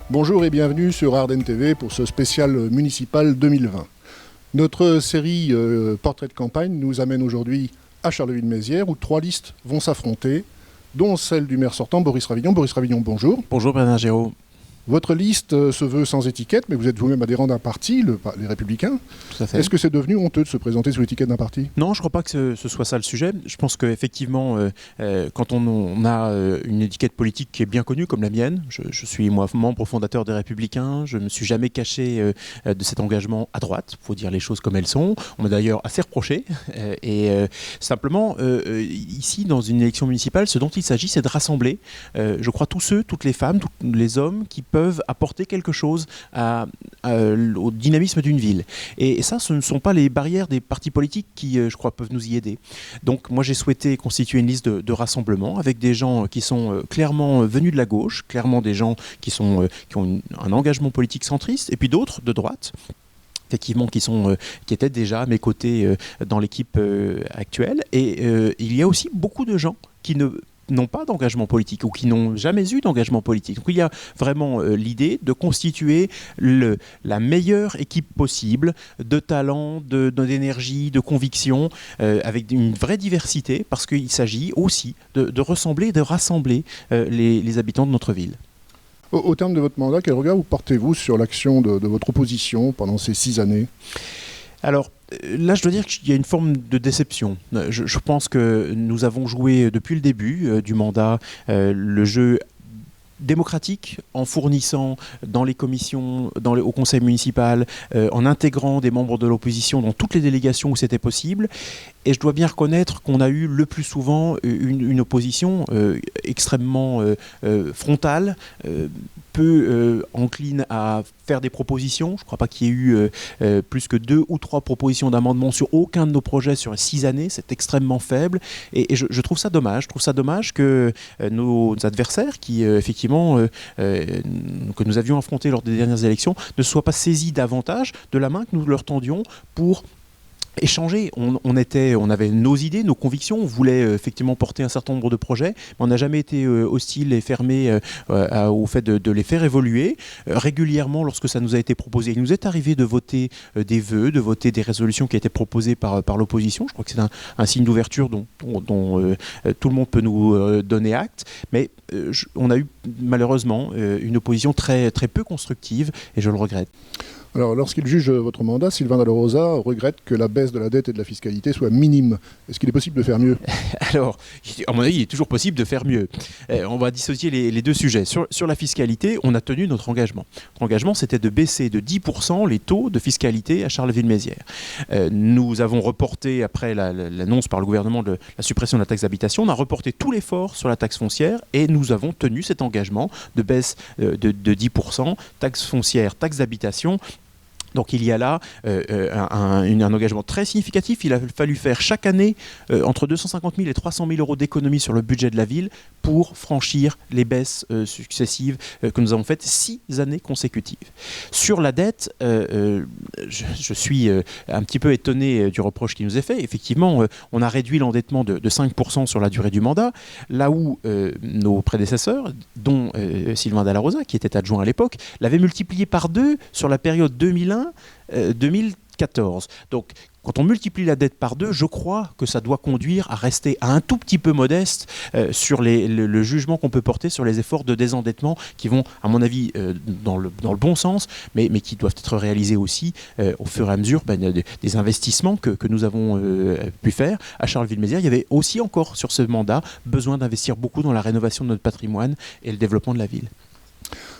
Bonjour et bienvenue sur Ardennes TV pour ce spécial municipal 2020. Notre série Portrait de campagne nous amène aujourd'hui à Charleville-Mézières où 3 listes vont s'affronter, dont celle du maire sortant Boris Ravillon. Boris Ravillon, bonjour. Bonjour Bernard Géraud. Votre liste se veut sans étiquette, mais vous êtes vous-même adhérent d'un parti, les Républicains. Tout à fait. Est-ce que c'est devenu honteux de se présenter sous l'étiquette d'un parti ? Non, je ne crois pas que ce soit ça le sujet. Je pense qu'effectivement, quand on a une étiquette politique qui est bien connue, comme la mienne, je suis moi membre fondateur des Républicains, je ne me suis jamais caché de cet engagement à droite, il faut dire les choses comme elles sont. On m'a d'ailleurs assez reproché. Simplement, ici, dans une élection municipale, ce dont il s'agit, c'est de rassembler, je crois, tous ceux, toutes les femmes, tous les hommes qui peuvent apporter quelque chose au dynamisme d'une ville. Et ça, ce ne sont pas les barrières des partis politiques qui, je crois, peuvent nous y aider. Donc moi, j'ai souhaité constituer une liste de rassemblement avec des gens qui sont clairement venus de la gauche, clairement des gens qui ont un engagement politique centriste, et puis d'autres de droite, effectivement, qui étaient déjà à mes côtés dans l'équipe actuelle. Et il y a aussi beaucoup de gens qui n'ont pas d'engagement politique ou qui n'ont jamais eu d'engagement politique. Donc il y a vraiment l'idée de constituer la meilleure équipe possible de talent, d'énergie, de conviction, avec une vraie diversité, parce qu'il s'agit aussi de ressembler, de rassembler les habitants de notre ville. Au terme de votre mandat, quel regard vous portez-vous sur l'action de votre opposition pendant ces 6 années ? Alors, là, je dois dire qu'il y a une forme de déception. Je pense que nous avons joué depuis le début du mandat le jeu démocratique en fournissant dans les commissions, au conseil municipal, en intégrant des membres de l'opposition dans toutes les délégations où c'était possible. Et je dois bien reconnaître qu'on a eu le plus souvent une opposition extrêmement frontale, peu encline à faire des propositions. Je ne crois pas qu'il y ait eu plus que 2 ou 3 propositions d'amendement sur aucun de nos projets sur les 6 années. C'est extrêmement faible. Et je trouve ça dommage. Je trouve ça dommage que nos adversaires, qui effectivement que nous avions affrontés lors des dernières élections, ne soient pas saisis davantage de la main que nous leur tendions pour échanger. On avait nos idées, nos convictions, on voulait effectivement porter un certain nombre de projets, mais on n'a jamais été hostile et fermé au fait de les faire évoluer. Régulièrement, lorsque ça nous a été proposé, il nous est arrivé de voter des vœux, de voter des résolutions qui étaient proposées par l'opposition. Je crois que c'est un signe d'ouverture dont tout le monde peut nous donner acte, mais on a eu malheureusement une opposition très, très peu constructive, et je le regrette. Alors, lorsqu'il juge votre mandat, Sylvain Dalla Rosa regrette que la baisse de la dette et de la fiscalité soit minime. Est-ce qu'il est possible de faire mieux ? Alors, à mon avis, il est toujours possible de faire mieux. On va dissocier les deux sujets. Sur la fiscalité, on a tenu notre engagement. Notre engagement, c'était de baisser de 10% les taux de fiscalité à Charleville-Mézières. Nous avons reporté, après l'annonce par le gouvernement de la suppression de la taxe d'habitation, on a reporté tout l'effort sur la taxe foncière et nous avons tenu cet engagement de baisse de 10%, taxe foncière, taxe d'habitation. Donc il y a là un engagement très significatif. Il a fallu faire chaque année entre 250 000 et 300 000 euros d'économies sur le budget de la ville pour franchir les baisses successives que nous avons faites 6 années consécutives. Sur la dette, je suis un petit peu étonné du reproche qui nous est fait. Effectivement, on a réduit l'endettement de 5% sur la durée du mandat, là où nos prédécesseurs, dont Sylvain Dalla Rosa, qui était adjoint à l'époque, l'avaient multiplié par 2 sur la période 2001-2014. Donc, quand on multiplie la dette par 2, je crois que ça doit conduire à rester un tout petit peu modeste sur le jugement qu'on peut porter sur les efforts de désendettement qui vont, à mon avis, dans le bon sens, mais qui doivent être réalisés aussi au fur et à mesure des investissements que nous avons pu faire. À Charleville-Mézières, il y avait aussi encore sur ce mandat besoin d'investir beaucoup dans la rénovation de notre patrimoine et le développement de la ville.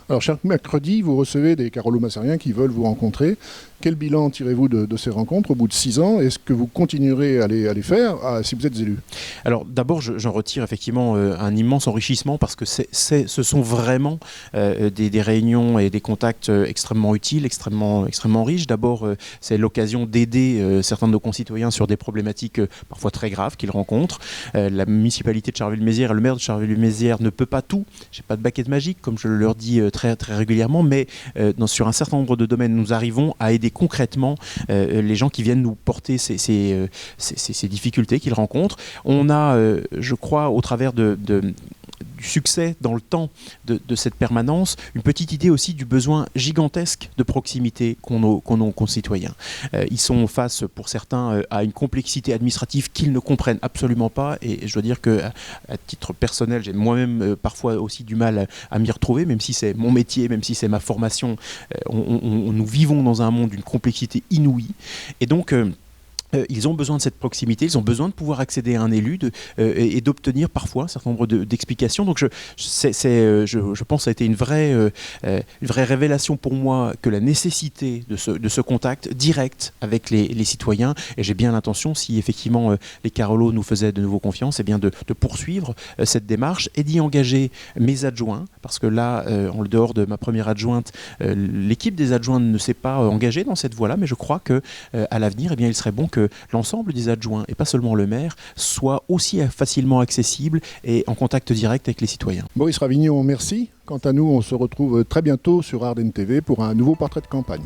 Alors, chaque mercredi, vous recevez des carolo-massariens qui veulent vous rencontrer. Quel bilan tirez-vous de ces rencontres au bout de 6 ans ? Est-ce que vous continuerez à les faire si vous êtes élu ? Alors d'abord, j'en retire effectivement un immense enrichissement parce que ce sont vraiment des réunions et des contacts extrêmement utiles, extrêmement riches. D'abord, c'est l'occasion d'aider certains de nos concitoyens sur des problématiques parfois très graves qu'ils rencontrent. La municipalité de Charleville-Mézières, le maire de Charleville-Mézières ne peut pas tout. Je n'ai pas de baguette magique, comme je le leur dis très, très régulièrement, mais sur un certain nombre de domaines, nous arrivons à aider concrètement les gens qui viennent nous porter ces difficultés qu'ils rencontrent. On a, je crois, au travers succès dans le temps de cette permanence, une petite idée aussi du besoin gigantesque de proximité qu'ont nos concitoyens. Ils sont face, pour certains, à une complexité administrative qu'ils ne comprennent absolument pas, et je dois dire que, à titre personnel, j'ai moi-même parfois aussi du mal à m'y retrouver, même si c'est mon métier, même si c'est ma formation. Nous vivons dans un monde d'une complexité inouïe, et donc ils ont besoin de cette proximité, ils ont besoin de pouvoir accéder à un élu et d'obtenir parfois un certain nombre d'explications. Donc je pense que ça a été une vraie révélation pour moi que la nécessité de ce contact direct avec les citoyens, et j'ai bien l'intention, si effectivement les Carolo nous faisaient de nouveau confiance, eh bien de poursuivre cette démarche et d'y engager mes adjoints, parce que là, en dehors de ma première adjointe, l'équipe des adjoints ne s'est pas engagée dans cette voie-là, mais je crois qu'à l'avenir, eh bien, il serait bon que l'ensemble des adjoints, et pas seulement le maire, soit aussi facilement accessible et en contact direct avec les citoyens. Maurice Ravignon, merci. Quant à nous, on se retrouve très bientôt sur Ardennes TV pour un nouveau portrait de campagne.